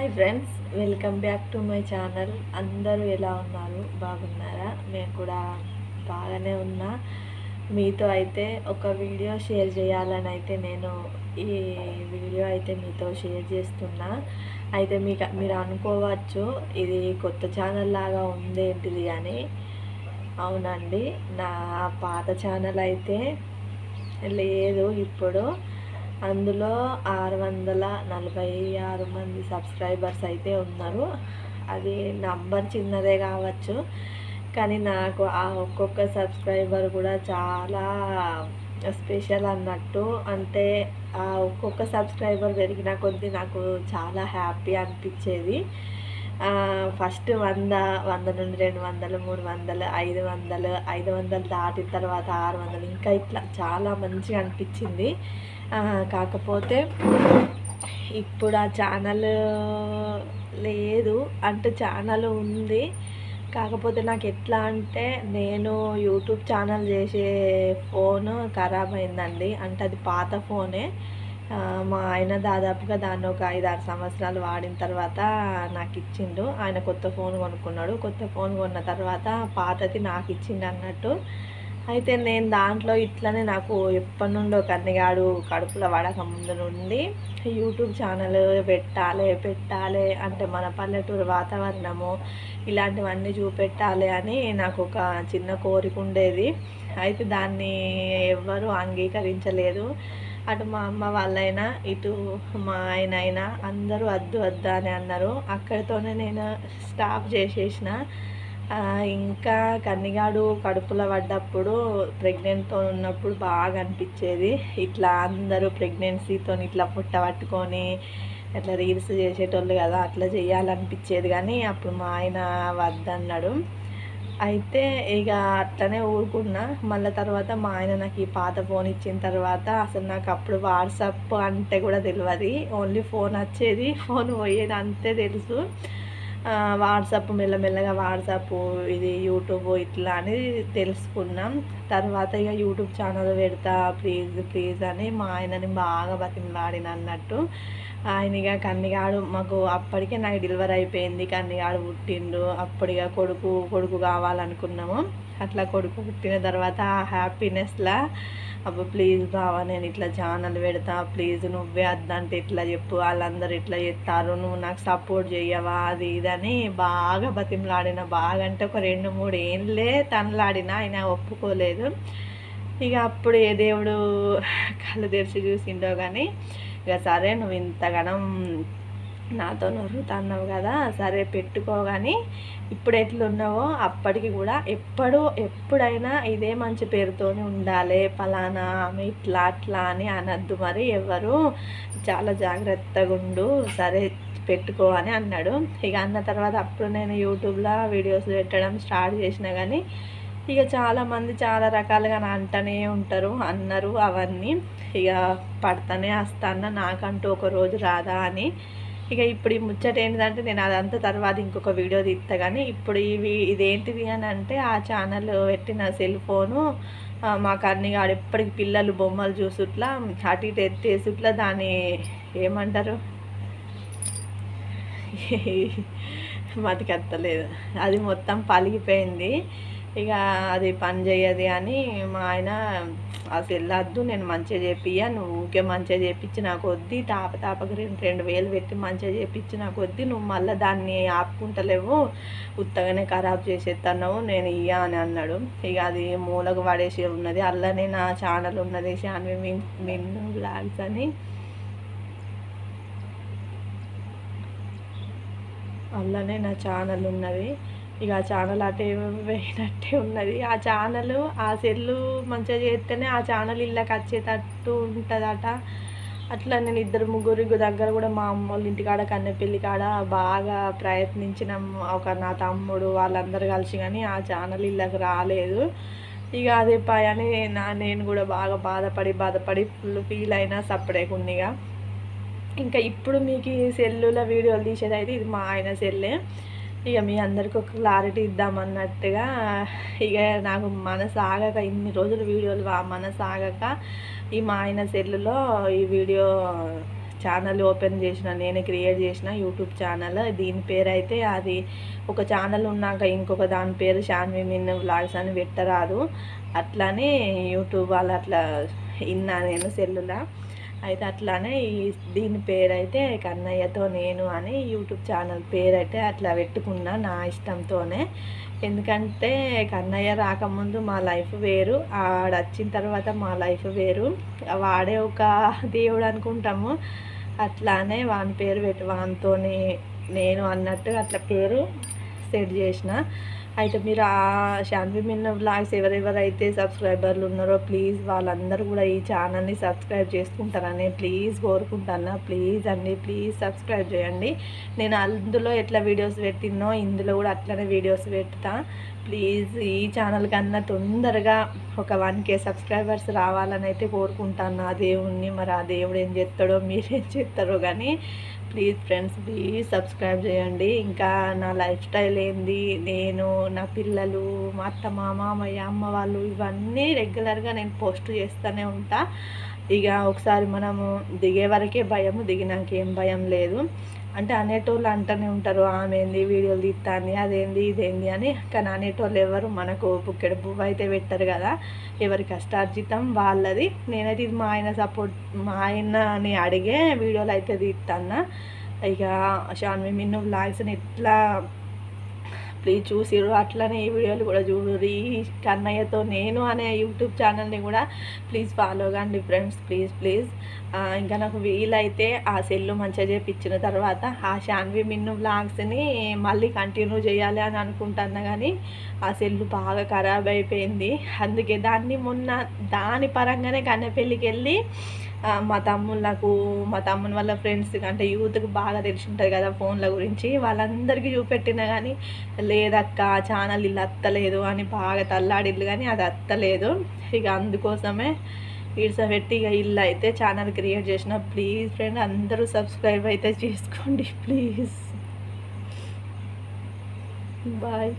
Hi friends, welcome back to my channel. అందరూ ఎలా ఉన్నారు? బాగున్నారా? నేను కూడా బాగానే ఉన్నా. మీతో అయితే ఒక వీడియో షేర్ చేయాలని అయితే నేను ఈ వీడియో అయితే మీతో షేర్ చేస్తున్నా. అయితే మీరు అనుకోవచ్చు, ఇది కొత్త ఛానల్ లాగా ఉందేంటిది అని. అవునండి, నా పాత ఛానల్ అయితే లేదు ఇప్పుడు. అందులో 646 మంది సబ్స్క్రైబర్స్ అయితే ఉన్నారు. అది నంబర్ చిన్నదే కావచ్చు, కానీ నాకు ఆ ఒక్కొక్క సబ్స్క్రైబర్ కూడా చాలా స్పెషల్ అన్నట్టు. అంటే ఆ ఒక్కొక్క సబ్స్క్రైబర్ పెరిగిన కొద్దీ నాకు చాలా హ్యాపీ అనిపించేది. ఫస్ట్ 100 నుండి 200, 300, 500 దాటిన తర్వాత 600, ఇంకా ఇట్లా చాలా మంచిగా అనిపించింది. కాకపోతే ఇప్పుడు ఆ ఛానల్ లేదు, అంటే ఛానల్ ఉంది. కాకపోతే నాకు ఎట్లా అంటే, నేను యూట్యూబ్ ఛానల్ చేసే ఫోను ఖరాబ్ అయిందండి. అంటే అది పాత ఫోనే. మా ఆయన దాదాపుగా దాన్ని ఒక 5-6 సంవత్సరాలు వాడిన తర్వాత నాకు ఇచ్చిండు. ఆయన కొత్త ఫోన్ కొనుక్కున్నాడు. కొత్త ఫోన్ కొన్న తర్వాత పాతది నాకు ఇచ్చిండు అన్నట్టు. అయితే నేను దాంట్లో ఇట్లనే నాకు ఎప్పటి నుండో కన్నెగాడు కడుపులో పడక ముందు నుండి యూట్యూబ్ ఛానల్ పెట్టాలి అంటే మన పల్లెటూరు వాతావరణము ఇలాంటివన్నీ చూపెట్టాలి అని నాకు ఒక చిన్న కోరిక ఉండేది. అయితే దాన్ని ఎవ్వరూ అంగీకరించలేదు. అటు మా అమ్మ వాళ్ళైనా, ఇటు మా ఆయన అయినా అందరూ వద్దు అని అన్నారు. అక్కడితోనే నేను స్టాప్ చేసేసిన. ఇంకా కన్నిగాడు కడుపులో పడ్డప్పుడు, ప్రెగ్నెంట్తో ఉన్నప్పుడు బాగా అనిపించేది. ఇట్లా అందరూ ప్రెగ్నెన్సీతో ఇట్లా పుట్ట పట్టుకొని అట్లా రీల్స్ చేసేటోళ్ళు కదా, అట్లా చేయాలనిపించేది. కానీ అప్పుడు మా ఆయన వద్దన్నాడు. అయితే ఇక అట్లనే ఊరుకున్నా. మళ్ళీ తర్వాత మా ఆయన నాకు ఈ పాత ఫోన్ ఇచ్చిన తర్వాత అసలు నాకు అప్పుడు వాట్సాప్ అంటే కూడా తెలియదు. ఓన్లీ ఫోన్ వచ్చేది, ఫోన్ పోయేది, అంతే తెలుసు. వాట్సాప్ మెల్లమెల్లగా వాట్సాప్, ఇది యూట్యూబ్ ఇట్లా అని తెలుసుకున్నాం. తర్వాత ఇక యూట్యూబ్ ఛానల్ పెడతా ప్లీజ్ అని మా ఆయనని బాగా బతిమలాడిన అన్నట్టు. ఆయన ఇక కన్నిగాడు మాకు అప్పటికే నాకు డెలివరీ అయిపోయింది, కన్నిగాడు పుట్టిండు. అప్పటిగా కొడుకు కావాలనుకున్నాము. అట్లా కొడుకు పుట్టిన తర్వాత హ్యాపీనెస్లా అప్పుడు ప్లీజ్ బావా నేను ఇట్లా ఛానల్ పెడతా, ప్లీజ్ నువ్వే అద్దంటే ఇట్లా చెప్పు, వాళ్ళందరూ ఇట్లా చేస్తారు, నువ్వు నాకు సపోర్ట్ చేయవా, అది ఇదని బాగా బతిమలాడిన. బాగా అంటే ఒక 2-3 ఏళ్ళే తనలాడిన, ఆయన ఒప్పుకోలేదు. ఇక అప్పుడు ఏ దేవుడు కళ్ళు తెరిచి చూసిండో కానీ, ఇక సరే నువ్వు ఇంతగానం నాతో నొర్రుతున్నావు కదా, సరే పెట్టుకో. కానీ ఇప్పుడు ఎట్లున్నావో అప్పటికి కూడా ఎప్పుడైనా ఇదే మంచి పేరుతోనే ఉండాలి, ఫలానా ఆమె ఇట్లా అట్లా అని అనద్దు, మరి ఎవరు చాలా జాగ్రత్తగా ఉండు, సరే పెట్టుకో అని అన్నాడు. ఇక అన్న తర్వాత అప్పుడు నేను యూట్యూబ్లో వీడియోస్ పెట్టడం స్టార్ట్ చేసిన. కానీ ఇక చాలామంది చాలా రకాలుగా అంటూనే ఉంటారు, అన్నారు అవన్నీ. ఇక పడతానే వస్తాను, నాకంటూ ఒక రోజు రాదా అని. ఇక ఇప్పుడు ఈ ముచ్చట ఏంటిదంటే, నేను అదంతా తర్వాత ఇంకొక వీడియో తీస్తా. కానీ ఇప్పుడు ఇదేంటిది అని అంటే, ఆ ఛానల్ పెట్టిన సెల్ ఫోను మా కన్నిగాడు ఎప్పటికి పిల్లలు బొమ్మలు చూసుట్లా అటు ఇటు ఎత్తేసుట్లా దాన్ని ఏమంటారు మతికెత్తలేదు, అది మొత్తం పలిగిపోయింది. ఇక అది పని చేయదు అని మా ఆయన అసలు వెళ్ళొద్దు, నేను మంచిగా చేపియ్యా, నువ్వు ఊకే మంచిగా చేపించి నాకు వద్ది, తాపకు 2,000 పెట్టి మంచిగా చేపించి నాకు వద్ది, నువ్వు మళ్ళీ దాన్ని ఆపుకుంటలేవు, ఉత్తగానే ఖరాబ్ చేసేస్తున్నావు, నేను ఇయ్యా అని అన్నాడు. ఇక అది మూలకు పడేసి ఉన్నది. అల్లనే నా ఛానల్ ఉన్నది, శాన్వి మిన్ను బ్లాగ్స్ అని. అల్లనే నా ఛానల్ ఉన్నది. ఇక ఆ ఛానల్ అటే పోయినట్టే ఉన్నది. ఆ ఛానల్, ఆ సెల్లు మంచిగా చేస్తేనే ఆ ఛానల్ ఇళ్ళకి వచ్చేటట్టు ఉంటుందట. అట్లా నేను 2-3 దగ్గర కూడా మా అమ్మ వాళ్ళ ఇంటికాడ కన్నెపల్లి కాడ బాగా ప్రయత్నించినాం, ఒక నా తమ్ముడు వాళ్ళందరూ కలిసి, కానీ ఆ ఛానల్ ఇళ్ళకి రాలేదు. ఇక అదే అని నేను కూడా బాగా బాధపడి ఫుల్ ఫీల్ అయినా సపరేకుండిగా. ఇంకా ఇప్పుడు మీకు ఈ సెల్లుల వీడియోలు తీసేది అయితే ఇది మా ఆయన సెల్లే. ఇక మీ అందరికీ ఒక క్లారిటీ ఇద్దామన్నట్టుగా ఇక నాకు మనసు ఆగక, ఇన్ని రోజులు వీడియోలు మనసు ఆగక ఈ మా ఆయన సెల్లులో ఈ వీడియో ఛానల్ ఓపెన్ చేసిన, నేనే క్రియేట్ చేసిన యూట్యూబ్ ఛానల్. దీని పేరు అయితే అది ఒక ఛానల్ ఉన్నాక ఇంకొక దాని పేరు శాన్వి మిన్ను వ్లాగ్స్ అని పెట్టరాదు. అట్లానే యూట్యూబ్ వాళ్ళు అట్లా విన్నా నేను సెల్లులా. అయితే అట్లానే దీని పేరైతే కన్నయ్యతో నేను అని యూట్యూబ్ ఛానల్ పేరైతే అట్లా పెట్టుకున్నా నా ఇష్టంతోనే. ఎందుకంటే కన్నయ్య రాకముందు మా లైఫ్ వేరు, ఆడ వచ్చిన తర్వాత మా లైఫ్ వేరు. వాడే ఒక దేవుడు అనుకుంటాము, అట్లానే వాని పేరు పెట్టి వానితోనే నేను అన్నట్టు అట్లా పేరు సెట్ చేసిన. అయితే మీరు ఆ శాన్వి మిన్ను వ్లాగ్స్ ఎవరెవరైతే సబ్స్క్రైబర్లు ఉన్నారో ప్లీజ్ వాళ్ళందరూ కూడా ఈ ఛానల్ని సబ్స్క్రైబ్ చేసుకుంటారని ప్లీజ్ కోరుకుంటాను. ప్లీజ్ అండి, ప్లీజ్ సబ్స్క్రైబ్ చేయండి. నేను అందులో ఎట్లా వీడియోస్ పెట్టినో ఇందులో కూడా అట్లనే వీడియోస్ పెడతా. ప్లీజ్ ఈ ఛానల్ కన్నా తొందరగా ఒక 1K సబ్స్క్రైబర్స్ రావాలని అయితే కోరుకుంటాను ఆ దేవుణ్ణి. మరి ఆ దేవుడు ఏం చేస్తాడో మీరేం చేస్తారో కానీ ప్లీజ్ ఫ్రెండ్స్, ప్లీజ్ సబ్స్క్రైబ్ చేయండి. ఇంకా నా లైఫ్ స్టైల్ ఏంది, నేను నా పిల్లలు, మా అత్త మామ, మా అమ్మ వాళ్ళు, ఇవన్నీ రెగ్యులర్గా నేను పోస్ట్ చేస్తూనే ఉంటా. ఇక ఒకసారి మనము దిగే వరకే భయం, దిగినాక ఏం భయం లేదు. అంటే అనేటోళ్ళు అంటూనే ఉంటారు ఆమె ఏంది వీడియోలు తీస్తాంది, అదేంది ఇదేంది అని. కానీ అనేటోళ్ళు ఎవరు మనకు బుక్కెడు పువ్వు అయితే పెట్టరు కదా, ఎవరి కష్టార్జితం వాళ్ళది. నేనైతే ఇది మా ఆయన సపోర్ట్, మా ఆయనని అడిగే వీడియోలు అయితే తీస్తాను. ఇక శాన్వి మిన్ను వ్లాగ్స్ని ఎట్లా ప్లీజ్ చూసిరు అట్లనే ఈ వీడియోలు కూడా చూడుర్రి. కన్నయ్యతో నేను అనే యూట్యూబ్ ఛానల్ని కూడా ప్లీజ్ ఫాలో కండి ఫ్రెండ్స్, ప్లీజ్ ప్లీజ్. ఇంకా నాకు వీలైతే ఆ సెల్లు మంచిగా చేపించిన తర్వాత ఆ శాన్వి మిన్ను వ్లాగ్స్ని మళ్ళీ కంటిన్యూ చేయాలి అని అనుకుంటున్నా. కానీ ఆ సెల్లు బాగా ఖరాబ్ అయిపోయింది. అందుకే దాన్ని మొన్న దాని పరంగానే కన్నెపల్లికి వెళ్ళి మా తమ్ముని వాళ్ళ ఫ్రెండ్స్కి అంటే యూత్కి బాగా తెలిసి ఉంటుంది కదా ఫోన్ల గురించి, వాళ్ళందరికీ చూపెట్టినా కానీ లేదక్క ఛానల్ ఇల్లు అత్తలేదు అని బాగా తల్లాడిల్లు, కానీ అది అత్తలేదు. ఇక అందుకోసమే పెట్టి ఇక ఇల్లు అయితే ఛానల్ క్రియేట్ చేసిన. ప్లీజ్ ఫ్రెండ్ అందరూ సబ్స్క్రైబ్ అయితే చేసుకోండి ప్లీజ్. బాయ్.